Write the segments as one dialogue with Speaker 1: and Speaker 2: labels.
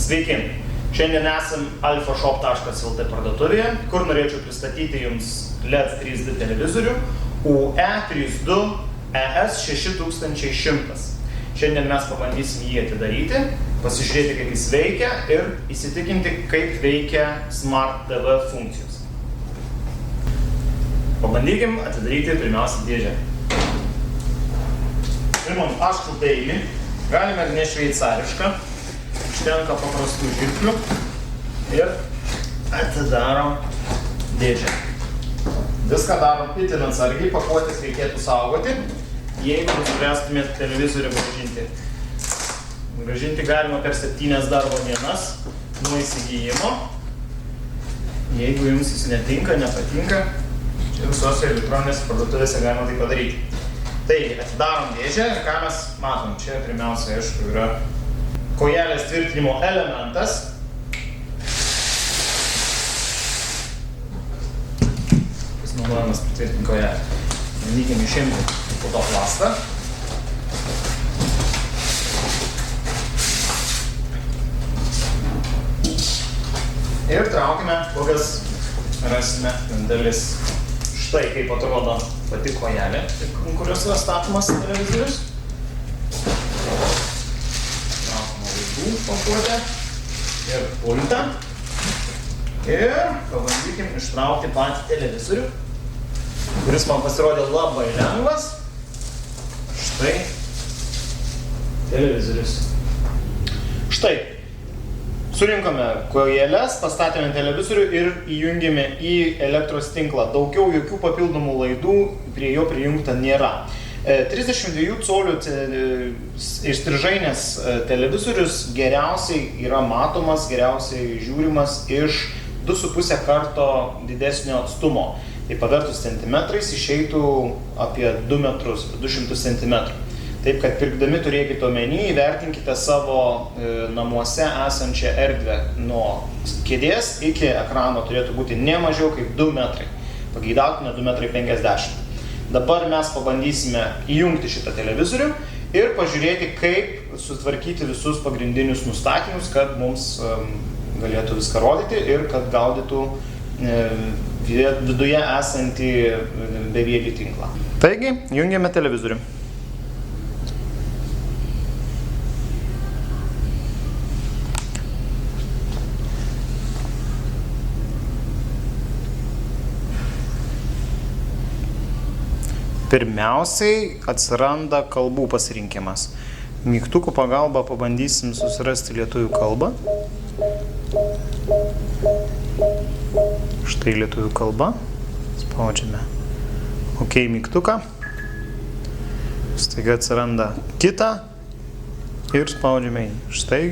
Speaker 1: Sveiki! Šiandien esam alfashop.lt parduotuvėje, kur norėčiau pristatyti jums LED 3D televizorių UE32 ES6100. Šiandien mes pabandysim jį atidaryti, pasižiūrėti, kaip jis veikia ir įsitikinti, kaip veikia Smart TV funkcijos. Pabandykim atidaryti pirmiausia dėžę. Imam aštrų peilį, galime ne šveicarišką, užtenka paprastų žirklių ir atidarom dėžę. Viską darom itin atsargiai, pakuotės reikėtų saugoti, jeigu nuspręstumėt televizorių grąžinti. Grąžinti galima per 7 darbo dienas nuo įsigijimo. Jeigu jums jis netinka, nepatinka, čia visose elektroninėse parduotuvėse galima tai padaryti. Taigi, atidarom dėžę ir ką mes matom. Čia pirmiausia, aišku, yra kojelės tvirtinimo elementas. Jis naudojamas pritvirtinti kojelę. Bandykim išimti fotoplastą. Ir traukime, kokias rasime dalis. Štai kaip atrodo pati kojelė, kurios yra statomas televizorius. Traukime laidų pakuotę ir pultą. Ir pabandykim ištraukti patį televizorių, kuris man pasirodė labai lengvas. Štai televizorius. Štai. Surinkome kojeles, pastatėme televizorių ir įjungėme į elektros tinklą. Daugiau jokių papildomų laidų prie jo prijungta nėra. 32 colių įstrižainės televizorius geriausiai yra matomas, geriausiai žiūrimas iš 2,5 karto didesnio atstumo. Tai pavertus centimetrais išeitų apie 2 metrus, 200 centimetrų. Taip, kad pirkdami turėkite omeny, įvertinkite savo namuose esančią erdvę. Nuo kėdės iki ekrano turėtų būti ne mažiau kaip 2 metrai. Pageidautume 2,50 m. Dabar mes pabandysime įjungti šitą televizorių ir pažiūrėti, kaip sutvarkyti visus pagrindinius nustatymus, kad mums galėtų viską rodyti ir kad gaudytų viduje esantį bevielį tinklą. Taigi, jungiame televizorių. Pirmiausiai atsiranda kalbų pasirinkimas. Mygtukų pagalba pabandysim susirasti lietuvių kalbą. Štai lietuvių kalba. Spaudžiame OK mygtuką. Staiga atsiranda kitą ir spaudžiame į. Štai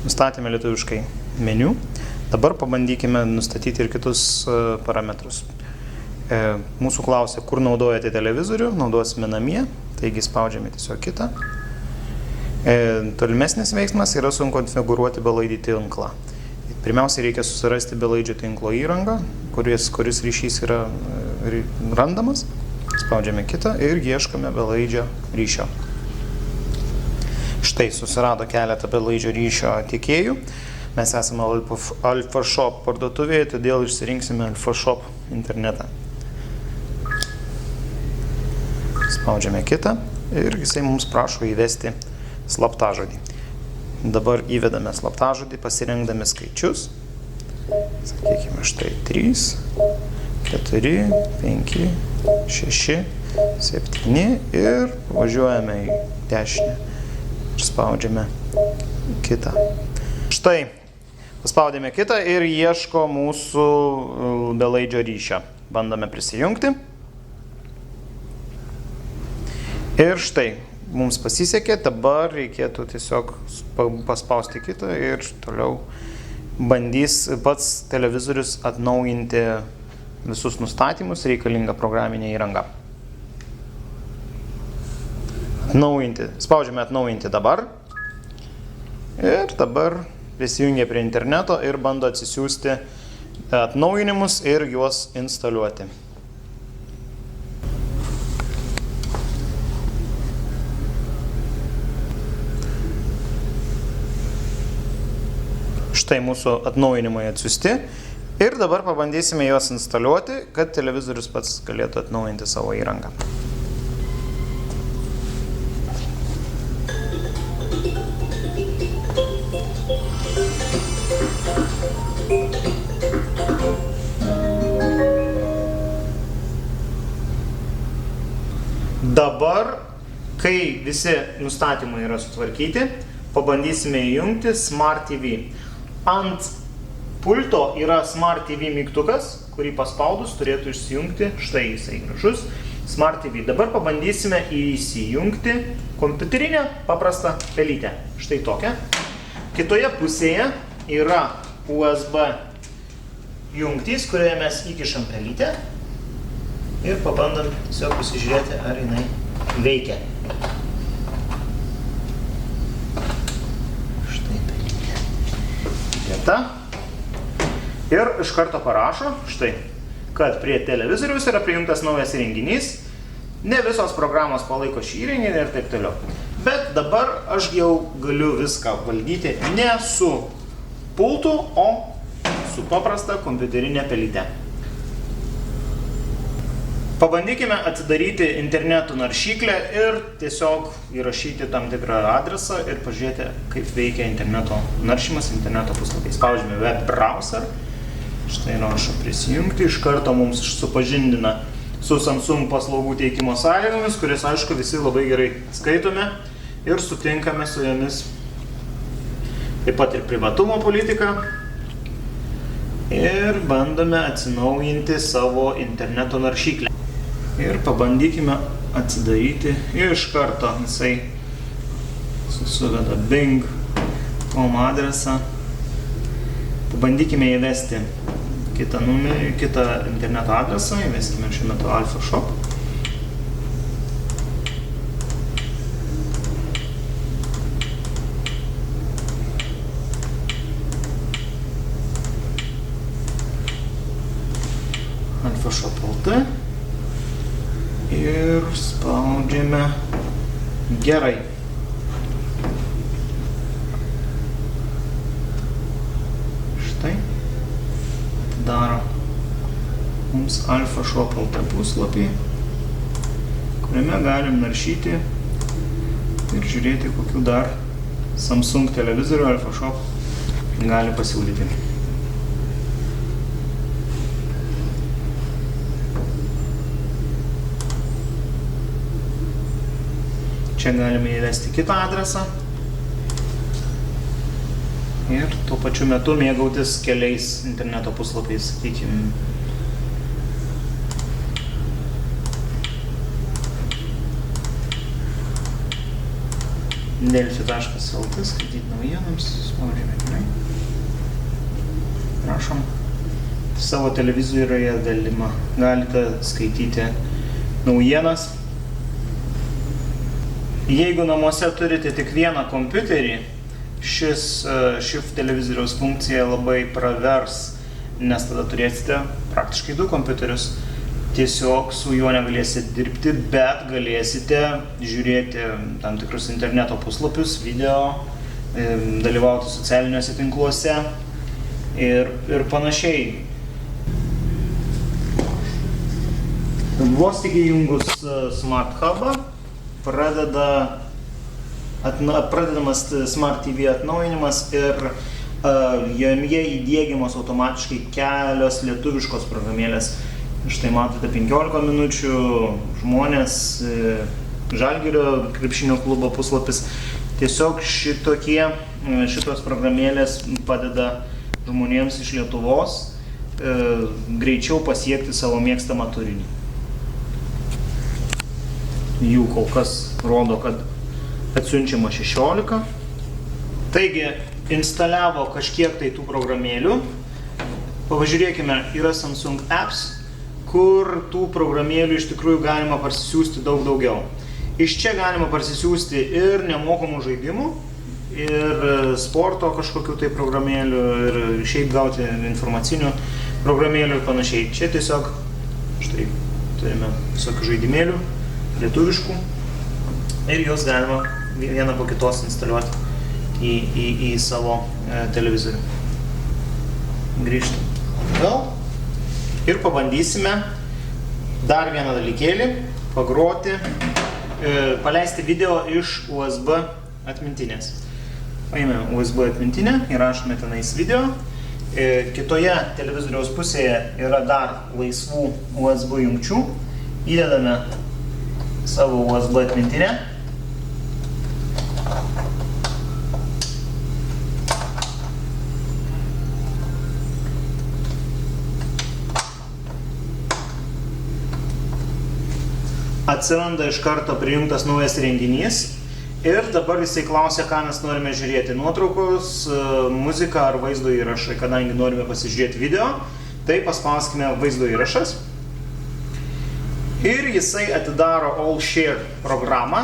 Speaker 1: nustatėme lietuviškai meniu. Dabar pabandykime nustatyti ir kitus parametrus. Mūsų klausia, kur naudojate televizorių, naudosime namie, taigi spaudžiame tiesiog kitą. Tolimesnis veiksmas yra sukonfigūruoti belaidį tinklą. Pirmiausia, reikia susirasti belaidžio tinklo įrangą, kuris ryšys yra randamas. Spaudžiame kitą ir ieškome belaidžio ryšio. Štai susirado keletą belaidžio ryšio tiekėjų. Mes esame Alfashop parduotuvėje, todėl išsirinksime Alfashop internetą. Spaudžiame kitą ir jisai mums prašo įvesti slaptažodį. Dabar įvedame slaptažodį, pasirinkdami skaičius. Sakykime štai 3, 4, 5, 6, 7 ir važiuojame į dešinę ir spaudžiame kitą. Štai, paspaudėme kitą ir ieško mūsų belaidžio ryšio. Bandome prisijungti. Ir štai, mums pasisekė, dabar reikėtų tiesiog paspausti kitą ir toliau bandys pats televizorius atnaujinti visus nustatymus, reikalingą programinę įrangą. Spaudžiame atnaujinti dabar. Ir dabar prisijungia prie interneto ir bando atsisiųsti atnaujinimus ir juos instaliuoti. Štai mūsų atnaujinimai atsiųsti. Ir dabar pabandysime juos instaliuoti, kad televizorius pats galėtų atnaujinti savo įrangą. Dabar, kai visi nustatymai yra sutvarkyti, pabandysime įjungti Smart TV. Ant pulto yra Smart TV mygtukas, kurį paspaudus turėtų išsijungti, štai jisai gražus, Smart TV. Dabar pabandysime įsijungti kompiuterinę paprastą pelytę. Štai tokią. Kitoje pusėje yra USB jungtys, kurioje mes įkišam pelytę. Ir pabandom tiesiog pasižiūrėti, ar jinai veikia. Štai pelytė. Vieta. Ir iš karto parašo, štai, kad prie televizoriaus yra prijungtas naujas įrenginys. Ne visos programos palaiko šį įrenginį ir taip toliau. Bet dabar aš jau galiu viską valdyti ne su pultu, o su paprasta kompiuterinė pelyte. Pabandykime atsidaryti interneto naršyklę ir tiesiog įrašyti tam tikrą adresą ir pažiūrėti, kaip veikia interneto naršymas interneto puslapiais. Spaudžiame web browser. Štai rašo prisijungti. Iš karto mums supažindina su Samsung paslaugų teikimo sąlygomis, kuris, aišku, visi labai gerai skaitome ir sutinkame su jomis. Taip pat ir privatumo politika. Ir bandome atsinaujinti savo interneto naršyklę. Ir pabandykime atsidaryti. Iš karto jisai suveda Bing.com adresą. Pabandykime įvesti kitą interneto adresą. Įveskime šiuo metu Alpha Shop. Alpha Shop LT. Ir spaudžiame gerai. Štai. Atidaro mums Alpha Shop LT puslapį, kuriame galim naršyti ir žiūrėti, kokių dar Samsung televizorių Alpha Shop gali pasiūlyti. Čia galime įvesti kitą adresą ir tuo pačiu metu mėgautis keliais interneto puslapiais, sakykime. Delfi.lt, skaityti naujienams, spaudžiame gerai. Prašom. Savo televizoriuje galite skaityti naujienas. Jeigu namuose turite tik vieną kompiuterį, ši televizoriaus funkcija labai pravers, nes tada turėsite praktiškai 2 kompiuterius. Tiesiog su juo negalėsite dirbti, bet galėsite žiūrėti tam tikrus interneto puslapius, video, dalyvauti socialiniuose tinkluose ir panašiai. Vos tik įjungus Smart Hub'ą, pradedamas Smart TV atnaujinimas ir joje įdiegiamos automatiškai kelios lietuviškos programėlės. Štai matote 15 minučių žmonės, Žalgirio krepšinio klubo puslapis. Tiesiog šitos programėlės padeda žmonėms iš Lietuvos greičiau pasiekti savo mėgstamą turinį. Jų kol kas rodo, kad atsiunčiama 16. Taigi, instaliavo kažkiek tai tų programėlių. Pažiūrėkime, yra Samsung Apps, kur tų programėlių iš tikrųjų galima parsisiųsti daug daugiau. Iš čia galima parsisiųsti ir nemokamų žaidimų, ir sporto kažkokių tai programėlių, ir šiaip gauti informacinių programėlių ir panašiai. Čia tiesiog, štai, turime visokių žaidimėlių, lietuviškų, ir juos galima vieną po kitos instaliuoti į savo televizorių. Grįžtam atgal ir pabandysime dar vieną dalykėlį pagroti, paleisti video iš USB atmintinės. Paėmėme USB atmintinę, įrašome tenais video. Kitoje televizoriaus pusėje yra dar laisvų USB jungčių. Įdedame savo USB atmintinę. Atsiranda iš karto prijungtas naujas renginys ir dabar jisai klausia, ką mes norime žiūrėti. Nuotraukos, muziką ar vaizdo įrašai. Kadangi norime pasižiūrėti video, tai paspauskime vaizdo įrašas. Ir jisai atidaro All Share programą.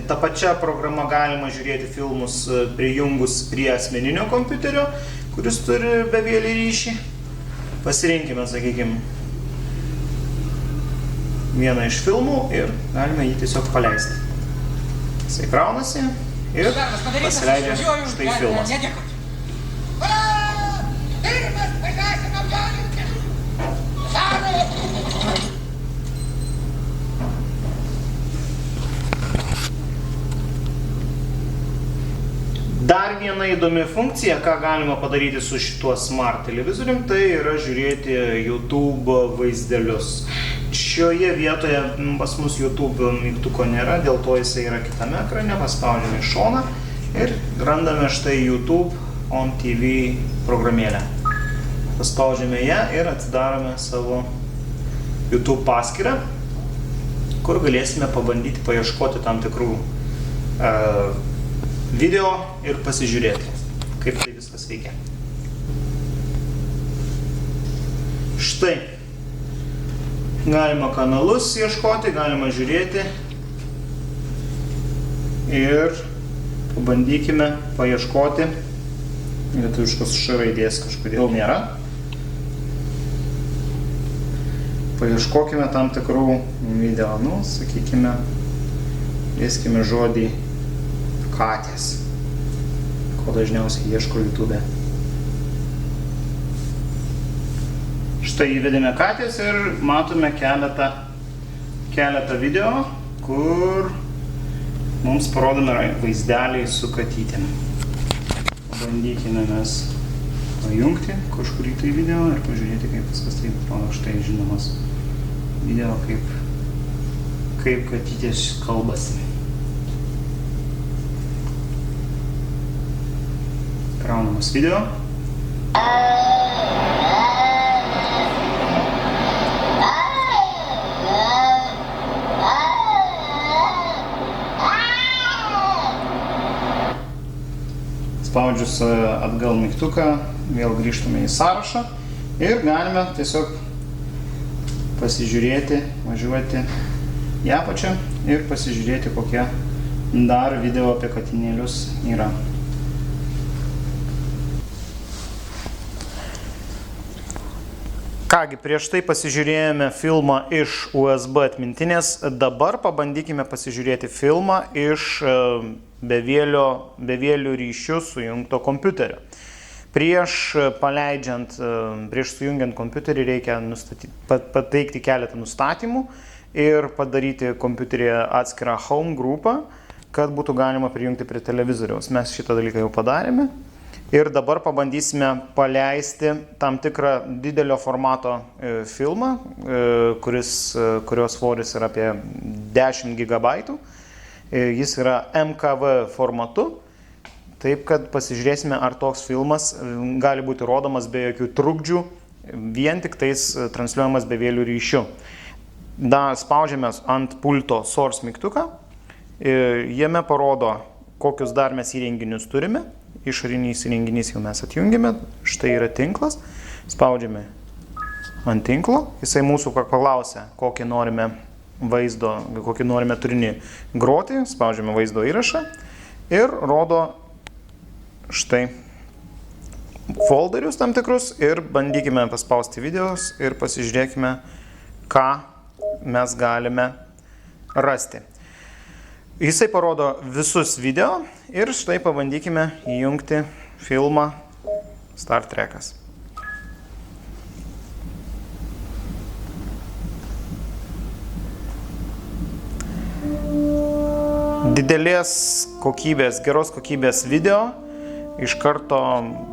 Speaker 1: Ta pačia programa galima žiūrėti filmus prijungus prie asmeninio kompiuterio, kuris turi bevėlį ryšį. Pasirinkime, sakykime, vieną iš filmų ir galime jį tiesiog paleisti. Jisai kraunasi ir pasileidžia štai filmas. Dar viena įdomi funkcija, ką galima padaryti su šituo smart televizorium, tai yra žiūrėti YouTube vaizdelius. Šioje vietoje pas mus YouTube mygtuko nėra, dėl to jisai yra kitame ekrane, paspaudžiame į šoną ir randame štai YouTube on TV programėlę. Paspaudžiame ją ir atidarome savo YouTube paskyrą, kur galėsime pabandyti paieškoti tam tikrų video ir pasižiūrėti, kaip tai viskas veikia. Štai. Galima kanalus ieškoti, galima žiūrėti ir pabandykime paieškoti. Lietuviškos š raidės kažkodėl nėra. Paieškokime tam tikrų video, sakykime, lieskime žodį katės, ko dažniausiai ieško YouTube. Štai įvedėme katės ir matome keletą video, kur mums parodome vaizdeliai su katytėm. Bandykime mes pajungti kažkurį tai video ir pažiūrėti, kaip viskas taip atrodo. Štai žinomas video, kaip katytės kalbasi. Kraunamas video. Spaudžius atgal mygtuką, vėl grįžtume į sąrašą ir galime tiesiog pasižiūrėti, važiuoti į apačią ir pasižiūrėti, kokie dar video apie katinėlius yra. Kągi, prieš tai pasižiūrėjome filmą iš USB atmintinės, dabar pabandykime pasižiūrėti filmą iš bevėlių ryšių sujungto kompiuterio. Prieš sujungiant kompiuterį reikia pateikti keletą nustatymų ir padaryti kompiuteryje atskirą home grupą, kad būtų galima prijungti prie televizoriaus. Mes šitą dalyką jau padarėme. Ir dabar pabandysime paleisti tam tikrą didelio formato filmą, kurio svoris yra apie 10 GB. Jis yra MKV formatu, taip kad pasižiūrėsime, ar toks filmas gali būti rodomas be jokių trukdžių, vien tik tais transliuojamas bevėlių ryšiu. Spaudžiame ant pulto source mygtuką, jame parodo, kokius dar mes įrenginius turime. Išorinis įrenginys jau mes atjungėme, štai yra tinklas, spaudžiame ant tinklo, jisai mūsų paklausia, kokį norime turinį groti, spaudžiame vaizdo įrašą ir rodo štai folderius tam tikrus ir bandykime paspausti videos ir pasižiūrėkime, ką mes galime rasti. Jisai parodo visus video ir štai pabandykime įjungti filmą Star Trekas. didelės kokybės, geros kokybės video iš karto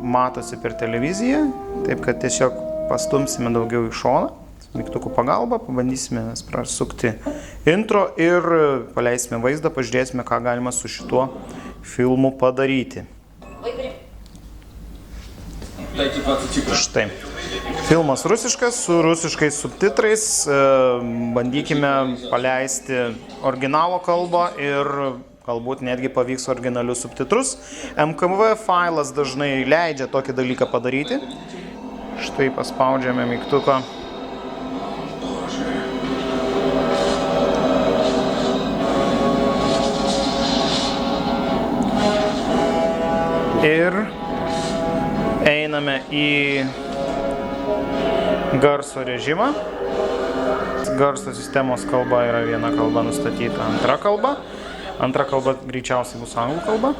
Speaker 1: matosi per televiziją, taip kad tiesiog pastumsime daugiau į šoną, mygtukų pagalba, pabandysime prasukti intro ir paleisime vaizdą, pažiūrėsime, ką galima su šituo filmu padaryti. Štai. Filmas rusiškas su rusiškais subtitrais, bandykime paleisti originalo kalbą ir galbūt netgi pavyks originalius subtitrus. MKV failas dažnai leidžia tokį dalyką padaryti. Štai paspaudžiame mygtuką. Ir einame į garso režimą. Garso sistemos kalba yra viena kalba nustatyta, antra kalba. Antra kalba greičiausiai bus anglų kalba.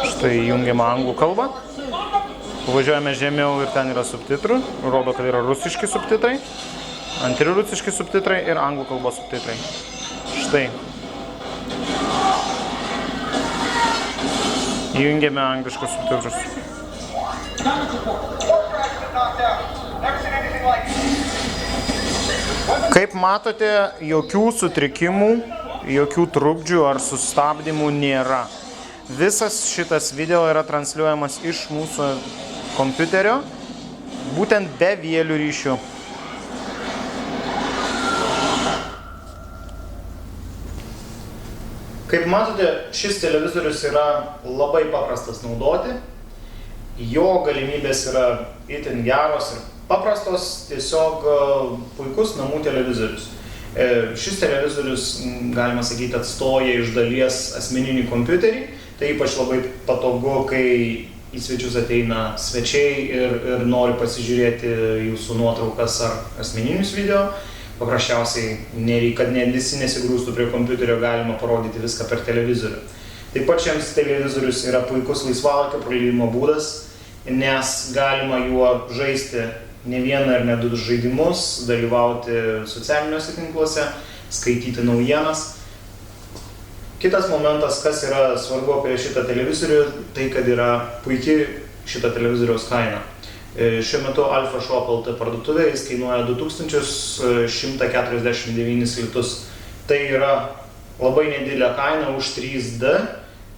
Speaker 1: Štai jungiama anglų kalba. Važiuojame žemiau ir ten yra subtitrų. Rodo, kad yra rusiški subtitrai, antri rusiški subtitrai ir anglų kalbos subtitrai. Štai. Įjungiame angliškus subtitrus. Kaip matote, jokių sutrikimų, jokių trukdžių ar sustabdymų nėra. Visas šitas video yra transliuojamas iš mūsų kompiuterio, būtent be vielių ryšių. Kaip matote, šis televizorius yra labai paprastas naudoti. Jo galimybės yra itin geros ir paprastos, tiesiog puikus namų televizorius. Šis televizorius, galima sakyti, atstoja iš dalies asmeninį kompiuterį. Tai ypač labai patogu, kai į svečius ateina svečiai ir nori pasižiūrėti jūsų nuotraukas ar asmeninius video. Paprasčiausiai, kad visi nesigrūstų prie kompiuterio, galima parodyti viską per televizorių. Taip pat šiems televizorius yra puikus laisvalaikio praleidimo būdas, nes galima juo žaisti ne vieną ir ne du žaidimus, dalyvauti socialiniuose tinkluose, skaityti naujienas. Kitas momentas, kas yra svarbu apie šitą televizorių, tai kad yra puikiai šito televizoriaus kaina. Šiuo metu Alfa Shop LT parduotuvėje jis kainuoja 2149 litus. Tai yra labai nedidelė kaina už 3D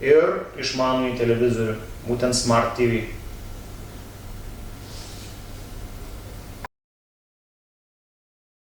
Speaker 1: ir išmanųjį televizorių, būtent Smart TV.